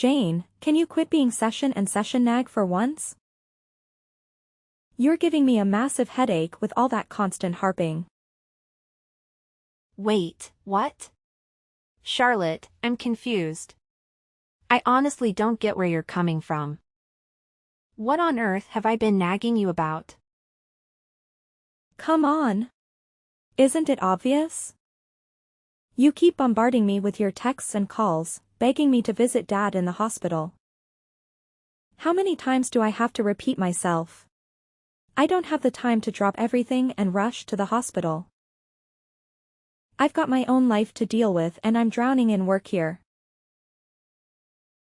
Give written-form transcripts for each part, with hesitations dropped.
Jane, can you quit being session and session nag for once? You're giving me a massive headache with all that constant harping. Wait, what? Charlotte, I'm confused. I honestly don't get where you're coming from. What on earth have I been nagging you about? Come on. Isn't it obvious? You keep bombarding me with your texts and calls, begging me to visit Dad in the hospital. How many times do I have to repeat myself? I don't have the time to drop everything and rush to the hospital. I've got my own life to deal with and I'm drowning in work here.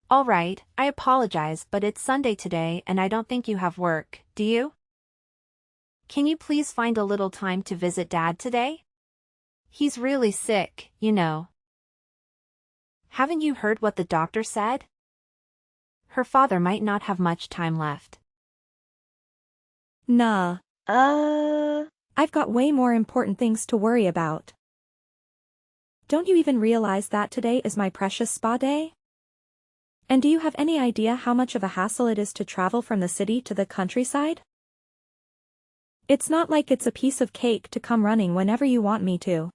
All right, I apologize, but it's Sunday today and I don't think you have work, do you? Can you please find a little time to visit Dad today? He's really sick, you know. Haven't you heard what the doctor said? Her father might not have much time left. Nah. I've got way more important things to worry about. Don't you even realize that today is my precious spa day? And do you have any idea how much of a hassle it is to travel from the city to the countryside? It's not like it's a piece of cake to come running whenever you want me to.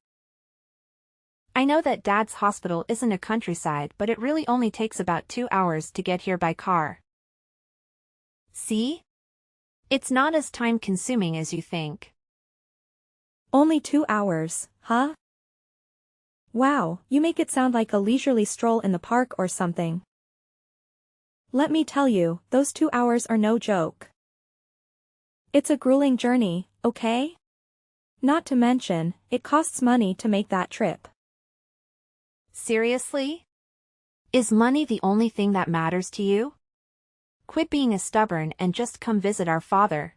I know that Dad's hospital isn't a countryside, but it really only takes about 2 hours to get here by car. See? It's not as time-consuming as you think. Only 2 hours, huh? Wow, you make it sound like a leisurely stroll in the park or something. Let me tell you, those 2 hours are no joke. It's a grueling journey, okay? Not to mention, it costs money to make that trip. Seriously? Is money the only thing that matters to you? Quit being a stubborn and just come visit our father.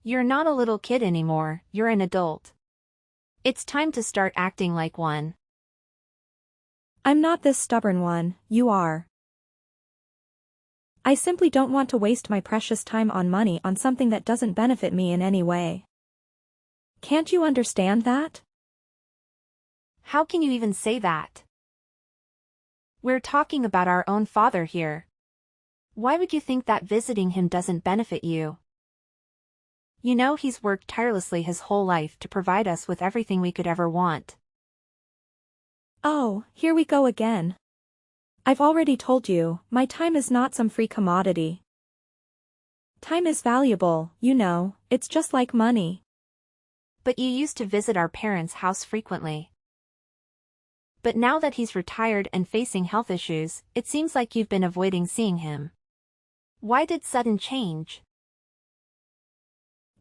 You're not a little kid anymore, you're an adult. It's time to start acting like one. I'm not this stubborn one, you are. I simply don't want to waste my precious time on money on something that doesn't benefit me in any way. Can't you understand that? How can you even say that? We're talking about our own father here. Why would you think that visiting him doesn't benefit you? You know he's worked tirelessly his whole life to provide us with everything we could ever want. Oh, here we go again. I've already told you, my time is not some free commodity. Time is valuable, you know, it's just like money. But you used to visit our parents' house frequently. But now that he's retired and facing health issues, it seems like you've been avoiding seeing him. Why did sudden change?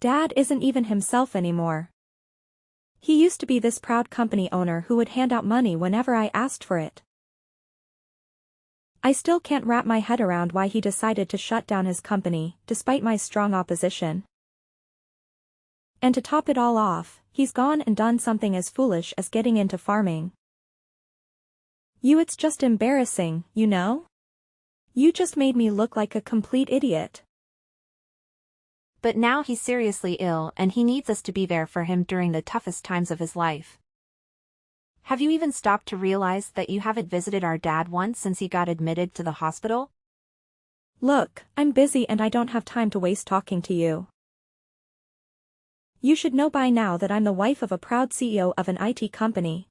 Dad isn't even himself anymore. He used to be this proud company owner who would hand out money whenever I asked for it. I still can't wrap my head around why he decided to shut down his company, despite my strong opposition. And to top it all off, he's gone and done something as foolish as getting into farming. It's just embarrassing, you know? You just made me look like a complete idiot. But now he's seriously ill and he needs us to be there for him during the toughest times of his life. Have you even stopped to realize that you haven't visited our dad once since he got admitted to the hospital? Look, I'm busy and I don't have time to waste talking to you. You should know by now that I'm the wife of a proud CEO of an IT company.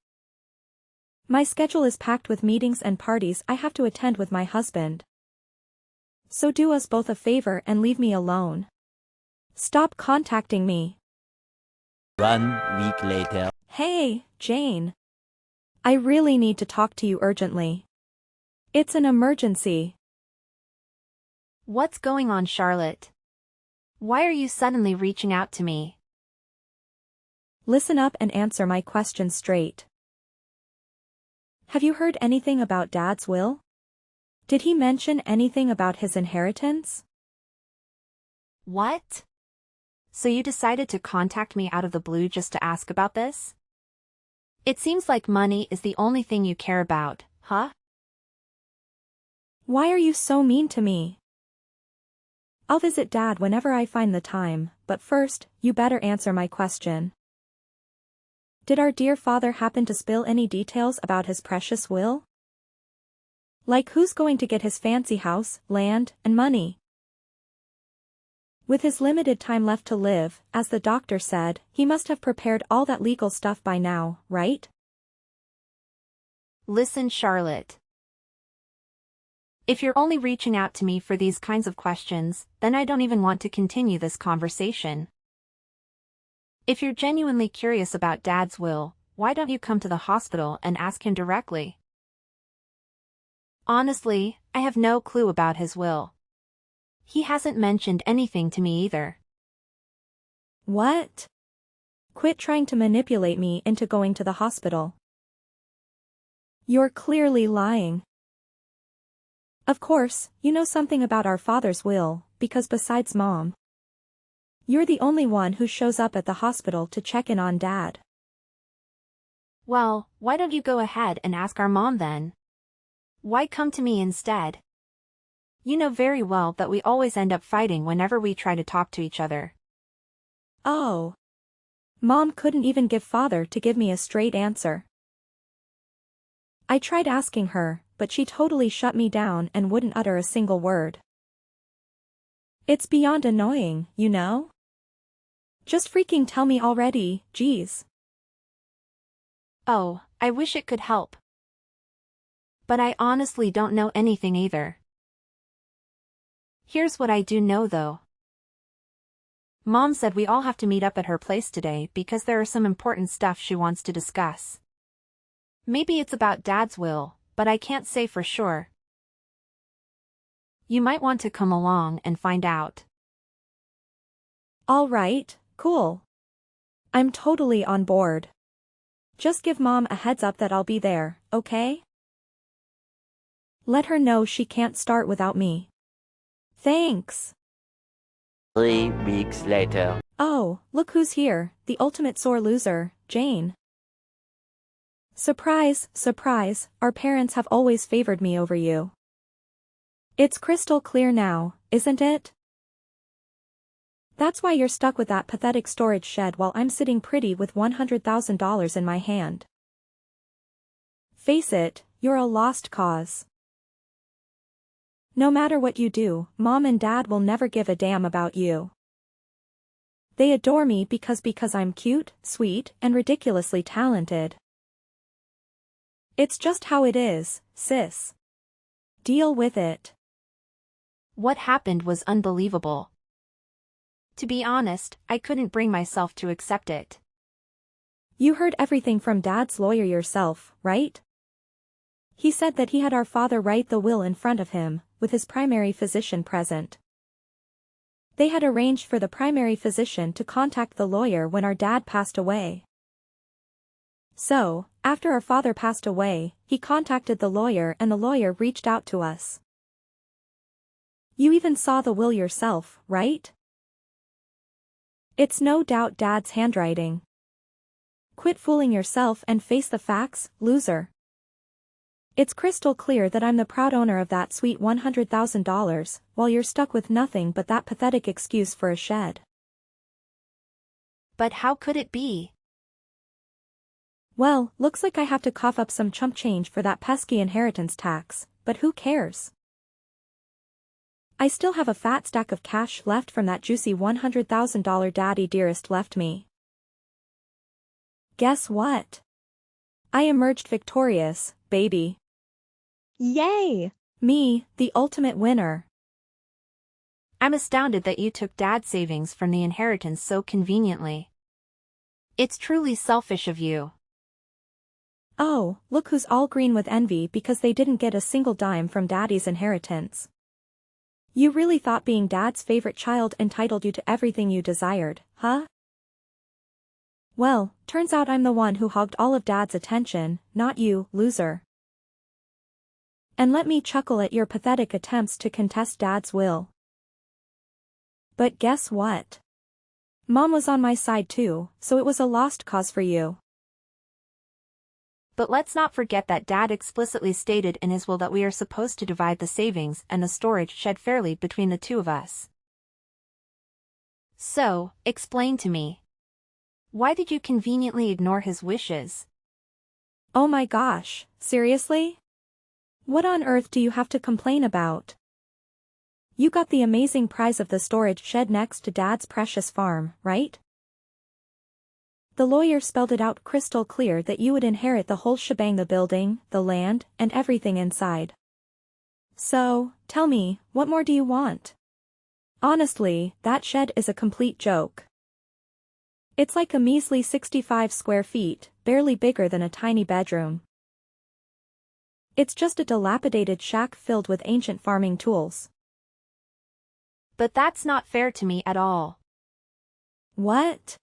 My schedule is packed with meetings and parties I have to attend with my husband. So do us both a favor and leave me alone. Stop contacting me. 1 week later. Hey, Jane. I really need to talk to you urgently. It's an emergency. What's going on, Charlotte? Why are you suddenly reaching out to me? Listen up and answer my question straight. Have you heard anything about Dad's will? Did he mention anything about his inheritance? What? So you decided to contact me out of the blue just to ask about this? It seems like money is the only thing you care about, huh? Why are you so mean to me? I'll visit Dad whenever I find the time, but first, you better answer my question. Did our dear father happen to spill any details about his precious will? Like who's going to get his fancy house, land, and money? With his limited time left to live, as the doctor said, he must have prepared all that legal stuff by now, right? Listen, Charlotte. If you're only reaching out to me for these kinds of questions, then I don't even want to continue this conversation. If you're genuinely curious about Dad's will, why don't you come to the hospital and ask him directly? Honestly, I have no clue about his will. He hasn't mentioned anything to me either. What? Quit trying to manipulate me into going to the hospital. You're clearly lying. Of course, you know something about our father's will, because besides Mom, you're the only one who shows up at the hospital to check in on Dad. Well, why don't you go ahead and ask our mom then? Why come to me instead? You know very well that we always end up fighting whenever we try to talk to each other. Oh. Mom couldn't even give Father to give me a straight answer. I tried asking her, but she totally shut me down and wouldn't utter a single word. It's beyond annoying, you know? Just freaking tell me already, geez. Oh, I wish it could help. But I honestly don't know anything either. Here's what I do know though. Mom said we all have to meet up at her place today because there are some important stuff she wants to discuss. Maybe it's about Dad's will, but I can't say for sure. You might want to come along and find out. All right, cool. I'm totally on board. Just give Mom a heads up that I'll be there, okay? Let her know she can't start without me. Thanks. 3 weeks later. Oh, look who's here, the ultimate sore loser, Jane. Surprise, surprise, our parents have always favored me over you. It's crystal clear now, isn't it? That's why you're stuck with that pathetic storage shed while I'm sitting pretty with $100,000 in my hand. Face it, you're a lost cause. No matter what you do, Mom and Dad will never give a damn about you. They adore me because I'm cute, sweet, and ridiculously talented. It's just how it is, sis. Deal with it. What happened was unbelievable. To be honest, I couldn't bring myself to accept it. You heard everything from Dad's lawyer yourself, right? He said that he had our father write the will in front of him, with his primary physician present. They had arranged for the primary physician to contact the lawyer when our dad passed away. So, after our father passed away, he contacted the lawyer and the lawyer reached out to us. You even saw the will yourself, right? It's no doubt Dad's handwriting. Quit fooling yourself and face the facts, loser. It's crystal clear that I'm the proud owner of that sweet $100,000, while you're stuck with nothing but that pathetic excuse for a shed. But how could it be? Well, looks like I have to cough up some chump change for that pesky inheritance tax, but who cares? I still have a fat stack of cash left from that juicy $100,000 Daddy Dearest left me. Guess what? I emerged victorious, baby. Yay! Me, the ultimate winner. I'm astounded that you took Dad's savings from the inheritance so conveniently. It's truly selfish of you. Oh, look who's all green with envy because they didn't get a single dime from Daddy's inheritance. You really thought being Dad's favorite child entitled you to everything you desired, huh? Well, turns out I'm the one who hogged all of Dad's attention, not you, loser. And let me chuckle at your pathetic attempts to contest Dad's will. But guess what? Mom was on my side too, so it was a lost cause for you. But let's not forget that Dad explicitly stated in his will that we are supposed to divide the savings and the storage shed fairly between the two of us. So, explain to me. Why did you conveniently ignore his wishes? Oh my gosh, seriously? What on earth do you have to complain about? You got the amazing prize of the storage shed next to Dad's precious farm, right? The lawyer spelled it out crystal clear that you would inherit the whole shebang, the building, the land, and everything inside. So, tell me, what more do you want? Honestly, that shed is a complete joke. It's like a measly 65 square feet, barely bigger than a tiny bedroom. It's just a dilapidated shack filled with ancient farming tools. But that's not fair to me at all. What?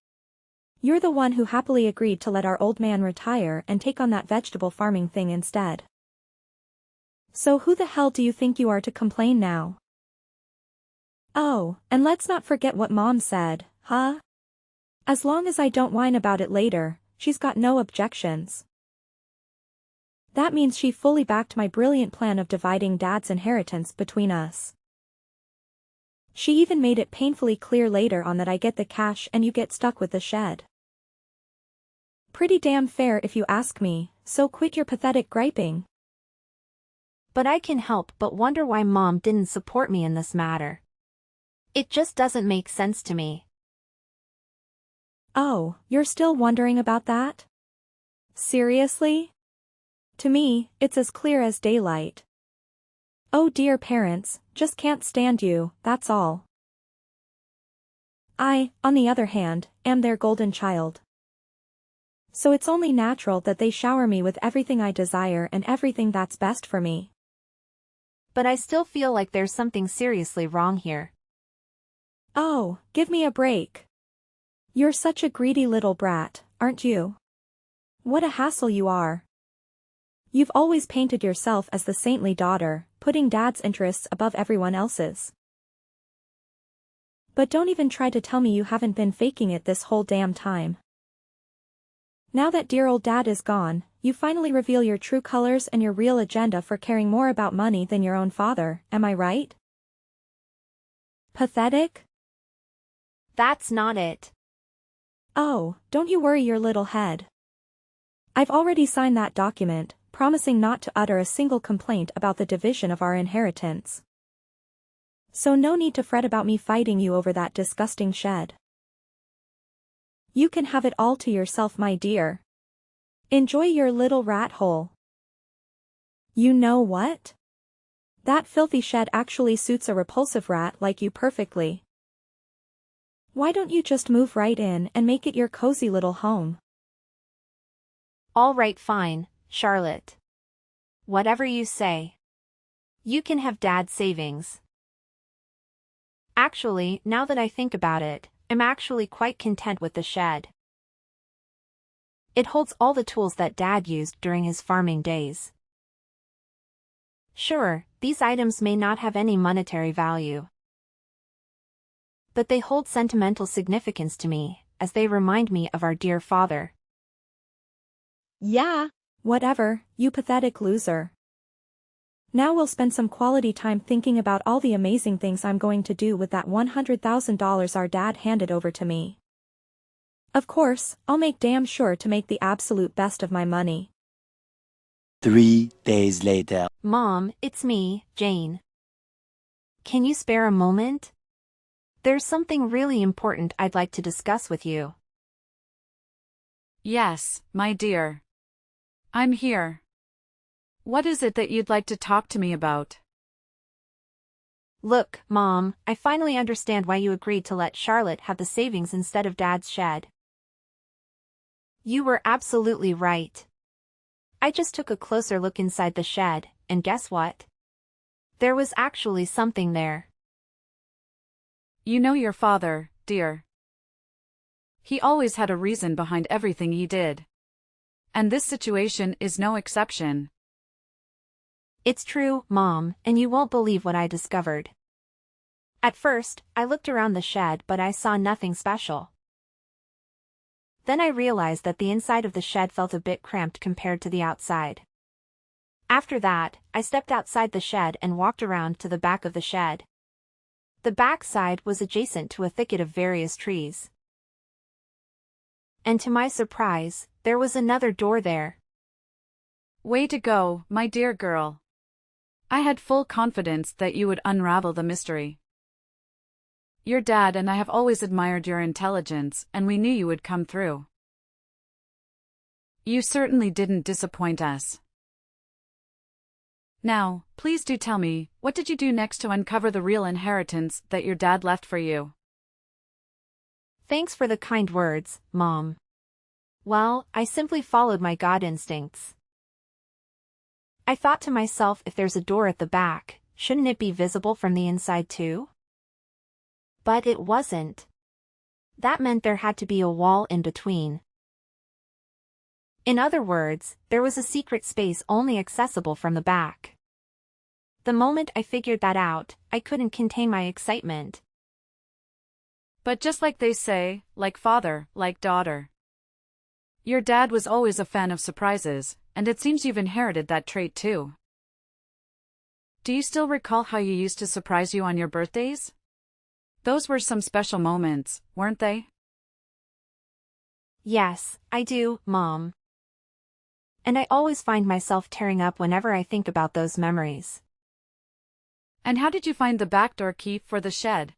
You're the one who happily agreed to let our old man retire and take on that vegetable farming thing instead. So who the hell do you think you are to complain now? Oh, and let's not forget what Mom said, huh? As long as I don't whine about it later, she's got no objections. That means she fully backed my brilliant plan of dividing Dad's inheritance between us. She even made it painfully clear later on that I get the cash and you get stuck with the shed. Pretty damn fair if you ask me, so quit your pathetic griping. But I can help but wonder why Mom didn't support me in this matter. It just doesn't make sense to me. Oh, you're still wondering about that? Seriously? To me, it's as clear as daylight. Oh dear parents, just can't stand you, that's all. I, on the other hand, am their golden child. So it's only natural that they shower me with everything I desire and everything that's best for me. But I still feel like there's something seriously wrong here. Oh, give me a break. You're such a greedy little brat, aren't you? What a hassle you are. You've always painted yourself as the saintly daughter, putting Dad's interests above everyone else's. But don't even try to tell me you haven't been faking it this whole damn time. Now that dear old Dad is gone, you finally reveal your true colors and your real agenda for caring more about money than your own father, am I right? Pathetic? That's not it. Oh, don't you worry your little head. I've already signed that document, promising not to utter a single complaint about the division of our inheritance. So no need to fret about me fighting you over that disgusting shed. You can have it all to yourself, my dear. Enjoy your little rat hole. You know what? That filthy shed actually suits a repulsive rat like you perfectly. Why don't you just move right in and make it your cozy little home? All right, fine, Charlotte. Whatever you say. You can have Dad's savings. Actually, now that I think about it, I'm actually quite content with the shed. It holds all the tools that Dad used during his farming days. Sure, these items may not have any monetary value, but they hold sentimental significance to me, as they remind me of our dear father. Yeah, whatever, you pathetic loser. Now we'll spend some quality time thinking about all the amazing things I'm going to do with that $100,000 our dad handed over to me. Of course, I'll make damn sure to make the absolute best of my money. 3 days later. Mom, it's me, Jane. Can you spare a moment? There's something really important I'd like to discuss with you. Yes, my dear. I'm here. What is it that you'd like to talk to me about? Look, Mom, I finally understand why you agreed to let Charlotte have the savings instead of Dad's shed. You were absolutely right. I just took a closer look inside the shed, and guess what? There was actually something there. You know your father, dear. He always had a reason behind everything he did. And this situation is no exception. It's true, Mom, and you won't believe what I discovered. At first, I looked around the shed but I saw nothing special. Then I realized that the inside of the shed felt a bit cramped compared to the outside. After that, I stepped outside the shed and walked around to the back of the shed. The back side was adjacent to a thicket of various trees. And to my surprise, there was another door there. Way to go, my dear girl. I had full confidence that you would unravel the mystery. Your dad and I have always admired your intelligence, and we knew you would come through. You certainly didn't disappoint us. Now, please do tell me, what did you do next to uncover the real inheritance that your dad left for you? Thanks for the kind words, Mom. Well, I simply followed my God instincts. I thought to myself, if there's a door at the back, shouldn't it be visible from the inside too? But it wasn't. That meant there had to be a wall in between. In other words, there was a secret space only accessible from the back. The moment I figured that out, I couldn't contain my excitement. But just like they say, like father, like daughter. Your dad was always a fan of surprises, and it seems you've inherited that trait too. Do you still recall how you used to surprise you on your birthdays? Those were some special moments, weren't they? Yes, I do, Mom. And I always find myself tearing up whenever I think about those memories. And how did you find the back door key for the shed?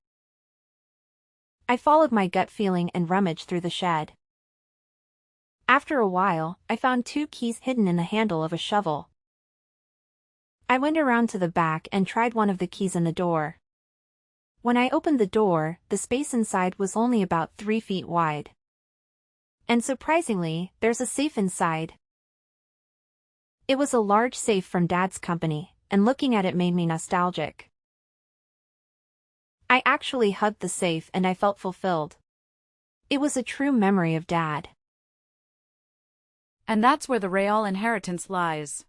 I followed my gut feeling and rummaged through the shed. After a while, I found 2 keys hidden in the handle of a shovel. I went around to the back and tried one of the keys in the door. When I opened the door, the space inside was only about 3 feet wide. And surprisingly, there's a safe inside. It was a large safe from Dad's company, and looking at it made me nostalgic. I actually hugged the safe and I felt fulfilled. It was a true memory of Dad. And that's where the real inheritance lies.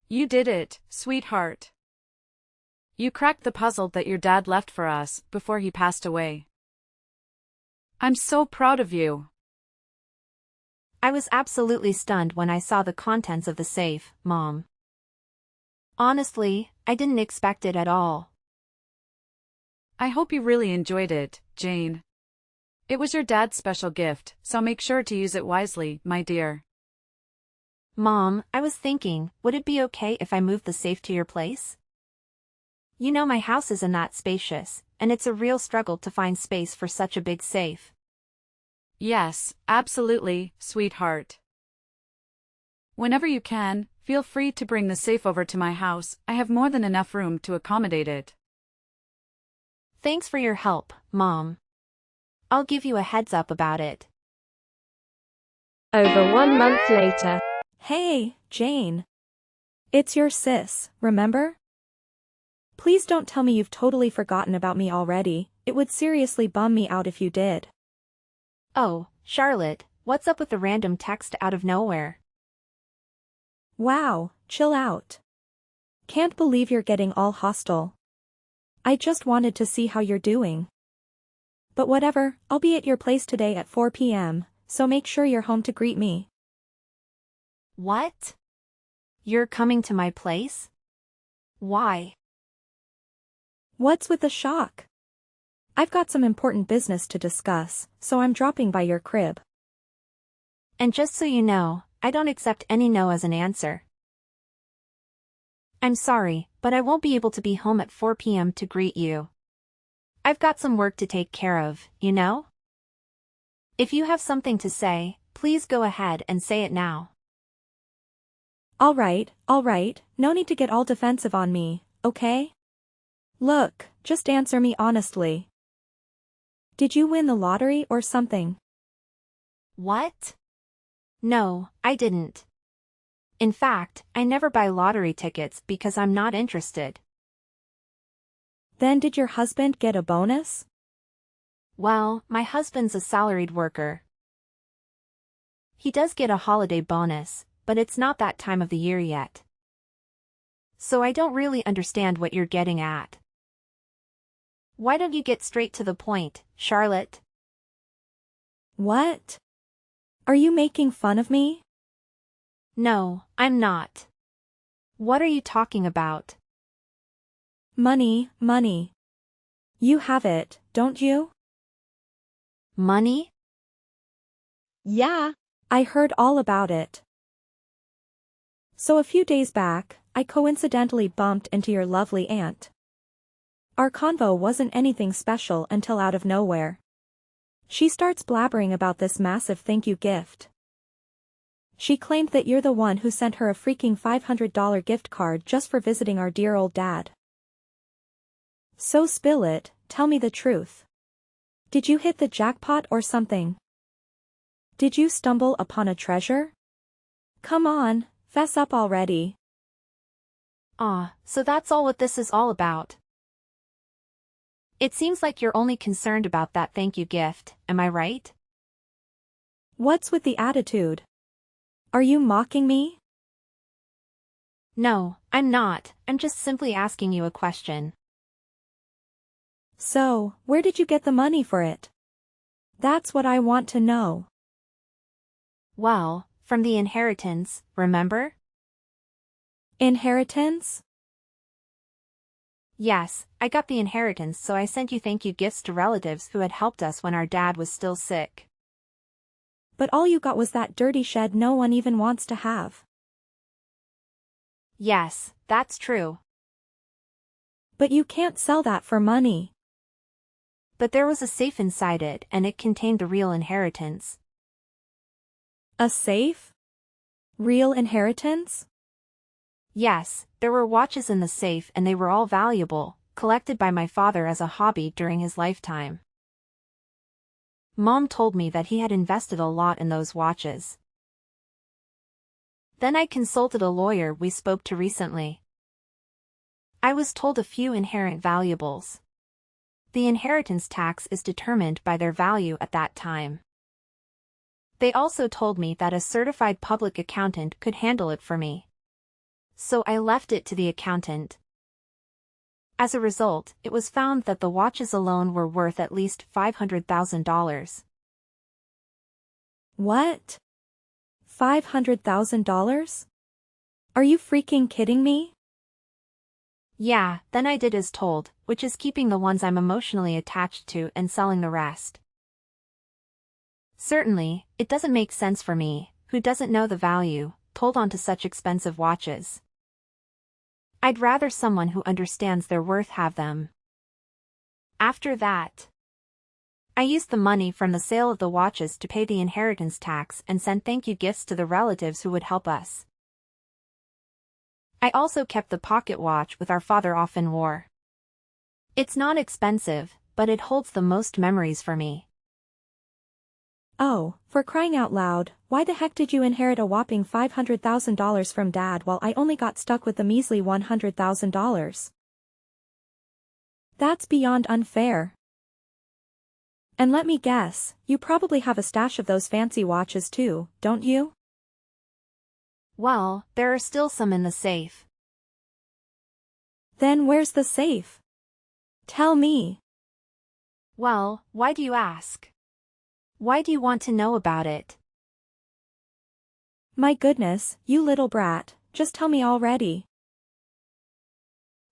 You did it, sweetheart. You cracked the puzzle that your dad left for us before he passed away. I'm so proud of you. I was absolutely stunned when I saw the contents of the safe, Mom. Honestly, I didn't expect it at all. I hope you really enjoyed it, Jane. It was your dad's special gift, so make sure to use it wisely, my dear. Mom, I was thinking, would it be okay if I moved the safe to your place? You know my house isn't that spacious, and it's a real struggle to find space for such a big safe. Yes, absolutely, sweetheart. Whenever you can, feel free to bring the safe over to my house. I have more than enough room to accommodate it. Thanks for your help, Mom. I'll give you a heads up about it. Over 1 month later. Hey, Jane. It's your sis, remember? Please don't tell me you've totally forgotten about me already. It would seriously bum me out if you did. Oh, Charlotte, what's up with the random text out of nowhere? Wow, chill out. Can't believe you're getting all hostile. I just wanted to see how you're doing. But whatever, I'll be at your place today at 4 p.m., so make sure you're home to greet me. What? You're coming to my place? Why? What's with the shock? I've got some important business to discuss, so I'm dropping by your crib. And just so you know, I don't accept any no as an answer. I'm sorry, but I won't be able to be home at 4 p.m. to greet you. I've got some work to take care of, you know? If you have something to say, please go ahead and say it now. All right, no need to get all defensive on me, okay? Look, just answer me honestly. Did you win the lottery or something? What? No, I didn't. In fact, I never buy lottery tickets because I'm not interested. Then did your husband get a bonus? Well, my husband's a salaried worker. He does get a holiday bonus, but it's not that time of the year yet. So I don't really understand what you're getting at. Why don't you get straight to the point, Charlotte? What? Are you making fun of me? No, I'm not. What are you talking about? Money. You have it, don't you? Money? Yeah, I heard all about it. So a few days back, I coincidentally bumped into your lovely aunt. Our convo wasn't anything special until out of nowhere. She starts blabbering about this massive thank you gift. She claimed that you're the one who sent her a freaking $500 gift card just for visiting our dear old dad. So spill it, tell me the truth. Did you hit the jackpot or something? Did you stumble upon a treasure? Come on, fess up already. So that's all what this is all about. It seems like you're only concerned about that thank you gift, am I right? What's with the attitude? Are you mocking me? No, I'm not, I'm just simply asking you a question. So, where did you get the money for it? That's what I want to know. Well, from the inheritance, remember? Inheritance? Yes, I got the inheritance, so I sent you thank you gifts to relatives who had helped us when our dad was still sick. But all you got was that dirty shed no one even wants to have. Yes, that's true. But you can't sell that for money. But there was a safe inside it, and it contained the real inheritance. A safe? Real inheritance? Yes, there were watches in the safe and they were all valuable, collected by my father as a hobby during his lifetime. Mom told me that he had invested a lot in those watches. Then I consulted a lawyer we spoke to recently. I was told a few inherent valuables. The inheritance tax is determined by their value at that time. They also told me that a certified public accountant could handle it for me. So I left it to the accountant. As a result, it was found that the watches alone were worth at least $500,000. What? $500,000? Are you freaking kidding me? Yeah, then I did as told, which is keeping the ones I'm emotionally attached to and selling the rest. Certainly, it doesn't make sense for me, who doesn't know the value, to hold on to such expensive watches. I'd rather someone who understands their worth have them. After that, I used the money from the sale of the watches to pay the inheritance tax and send thank you gifts to the relatives who would help us. I also kept the pocket watch with our father often wore. It's not expensive, but it holds the most memories for me. Oh, for crying out loud, why the heck did you inherit a whopping $500,000 from Dad while I only got stuck with the measly $100,000? That's beyond unfair. And let me guess, you probably have a stash of those fancy watches too, don't you? Well, there are still some in the safe. Then where's the safe? Tell me. Well, why do you ask? Why do you want to know about it? My goodness, you little brat, just tell me already.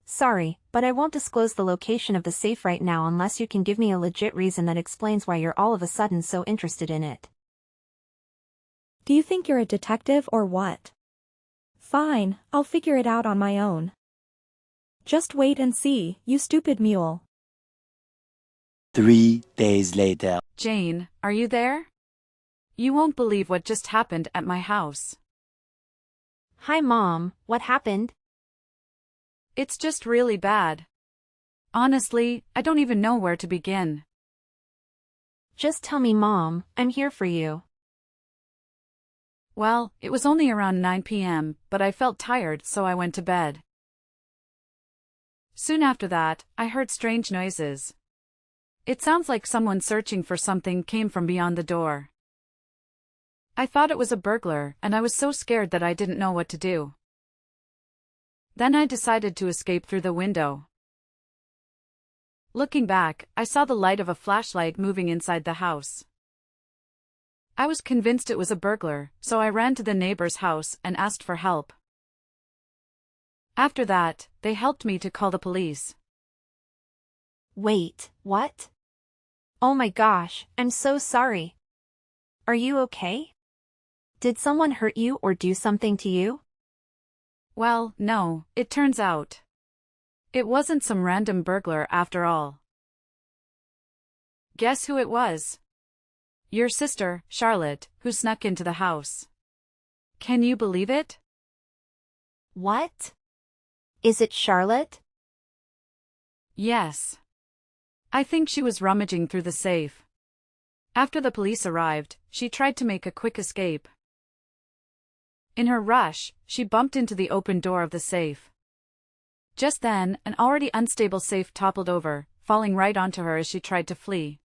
Sorry, but I won't disclose the location of the safe right now unless you can give me a legit reason that explains why you're all of a sudden so interested in it. Do you think you're a detective or what? Fine, I'll figure it out on my own. Just wait and see, you stupid mule. 3 days later. Jane, are you there? You won't believe what just happened at my house. Hi Mom, what happened? It's just really bad. Honestly, I don't even know where to begin. Just tell me Mom, I'm here for you. Well, it was only around 9 p.m., but I felt tired so I went to bed. Soon after that, I heard strange noises. It sounds like someone searching for something came from beyond the door. I thought it was a burglar, and I was so scared that I didn't know what to do. Then I decided to escape through the window. Looking back, I saw the light of a flashlight moving inside the house. I was convinced it was a burglar, so I ran to the neighbor's house and asked for help. After that, they helped me to call the police. Wait, what? Oh my gosh, I'm so sorry. Are you okay? Did someone hurt you or do something to you? Well, no, it turns out. It wasn't some random burglar after all. Guess who it was? Your sister, Charlotte, who snuck into the house. Can you believe it? What? Is it Charlotte? Yes. I think she was rummaging through the safe. After the police arrived, she tried to make a quick escape. In her rush, she bumped into the open door of the safe. Just then, an already unstable safe toppled over, falling right onto her as she tried to flee.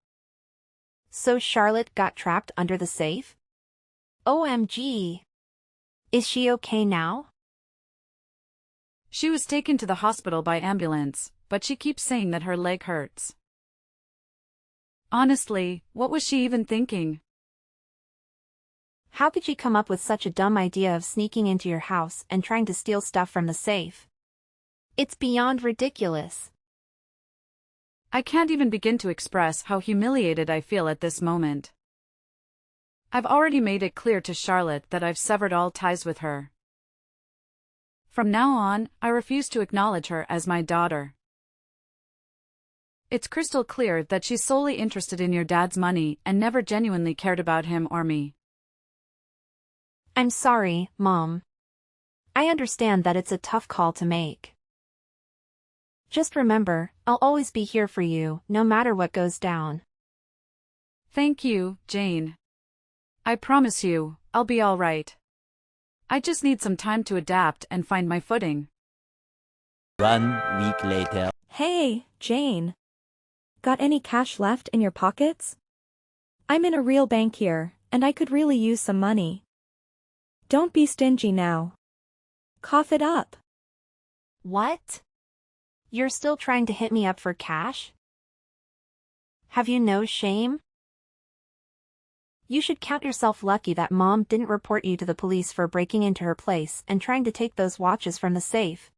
So Charlotte got trapped under the safe? OMG. Is she okay now? She was taken to the hospital by ambulance, but she keeps saying that her leg hurts. Honestly, what was she even thinking? How could you come up with such a dumb idea of sneaking into your house and trying to steal stuff from the safe? It's beyond ridiculous. I can't even begin to express how humiliated I feel at this moment. I've already made it clear to Charlotte that I've severed all ties with her. From now on, I refuse to acknowledge her as my daughter. It's crystal clear that she's solely interested in your dad's money and never genuinely cared about him or me. I'm sorry, Mom. I understand that it's a tough call to make. Just remember, I'll always be here for you, no matter what goes down. Thank you, Jane. I promise you, I'll be all right. I just need some time to adapt and find my footing. 1 week later. Hey, Jane. Got any cash left in your pockets? I'm in a real bank here, and I could really use some money. Don't be stingy now. Cough it up. What? You're still trying to hit me up for cash? Have you no shame? You should count yourself lucky that Mom didn't report you to the police for breaking into her place and trying to take those watches from the safe.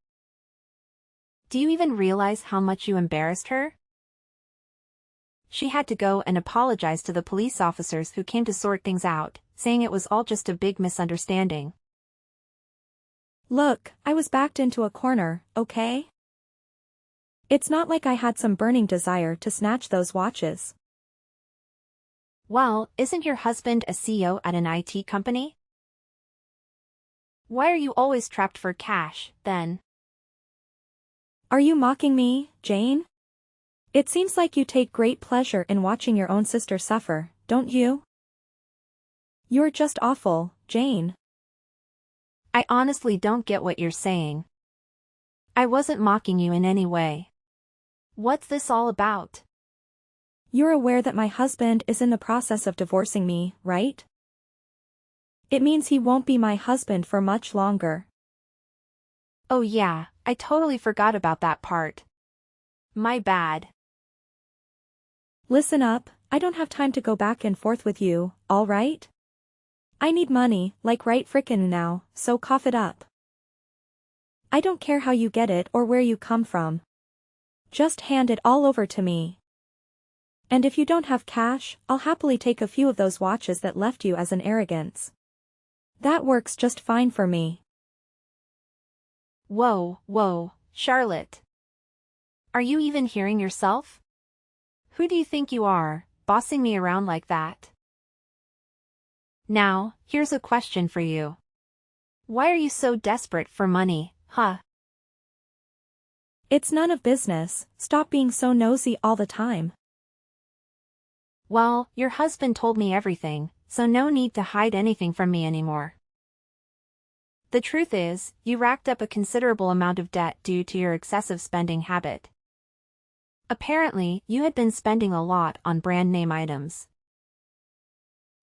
Do you even realize how much you embarrassed her? She had to go and apologize to the police officers who came to sort things out, saying it was all just a big misunderstanding. Look, I was backed into a corner, okay? It's not like I had some burning desire to snatch those watches. Well, isn't your husband a CEO at an IT company? Why are you always trapped for cash, then? Are you mocking me, Jane? It seems like you take great pleasure in watching your own sister suffer, don't you? You're just awful, Jane. I honestly don't get what you're saying. I wasn't mocking you in any way. What's this all about? You're aware that my husband is in the process of divorcing me, right? It means he won't be my husband for much longer. Oh yeah, I totally forgot about that part. My bad. Listen up, I don't have time to go back and forth with you, all right? I need money, like right frickin' now, so cough it up. I don't care how you get it or where you come from. Just hand it all over to me. And if you don't have cash, I'll happily take a few of those watches that left you as an arrogance. That works just fine for me. Whoa, Charlotte. Are you even hearing yourself? Who do you think you are, bossing me around like that? Now, here's a question for you. Why are you so desperate for money, huh? It's none of business, stop being so nosy all the time. Well, your husband told me everything, so no need to hide anything from me anymore. The truth is, you racked up a considerable amount of debt due to your excessive spending habit. Apparently, you had been spending a lot on brand name items.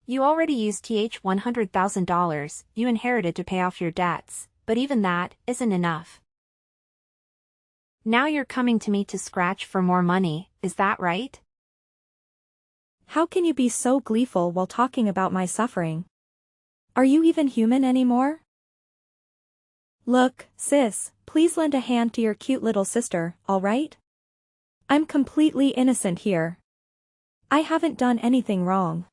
You already used $100,000 you inherited to pay off your debts, but even that isn't enough. Now you're coming to me to scratch for more money, is that right? How can you be so gleeful while talking about my suffering? Are you even human anymore? Look, sis, please lend a hand to your cute little sister, all right? I'm completely innocent here. I haven't done anything wrong.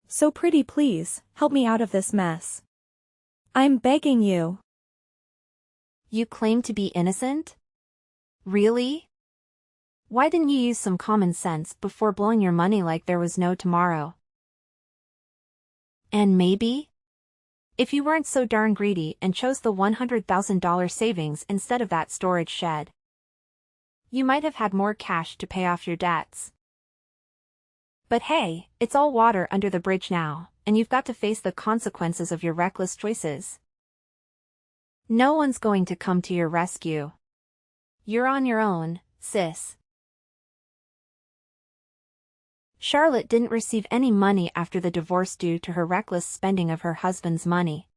So pretty please, help me out of this mess. I'm begging you. You claim to be innocent? Really? Why didn't you use some common sense before blowing your money like there was no tomorrow? And maybe, if you weren't so darn greedy and chose the $100,000 savings instead of that storage shed, you might have had more cash to pay off your debts. But hey, it's all water under the bridge now, and you've got to face the consequences of your reckless choices. No one's going to come to your rescue. You're on your own, sis. Charlotte didn't receive any money after the divorce due to her reckless spending of her husband's money.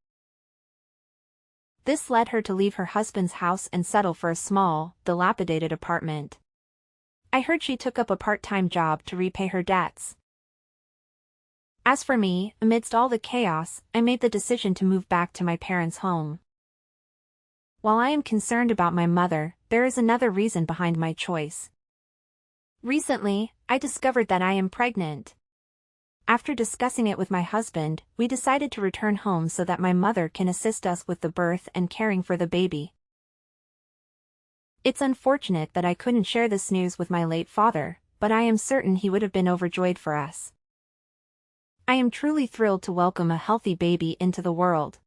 This led her to leave her husband's house and settle for a small, dilapidated apartment. I heard she took up a part-time job to repay her debts. As for me, amidst all the chaos, I made the decision to move back to my parents' home. While I am concerned about my mother, there is another reason behind my choice. Recently, I discovered that I am pregnant. After discussing it with my husband, we decided to return home so that my mother can assist us with the birth and caring for the baby. It's unfortunate that I couldn't share this news with my late father, but I am certain he would have been overjoyed for us. I am truly thrilled to welcome a healthy baby into the world.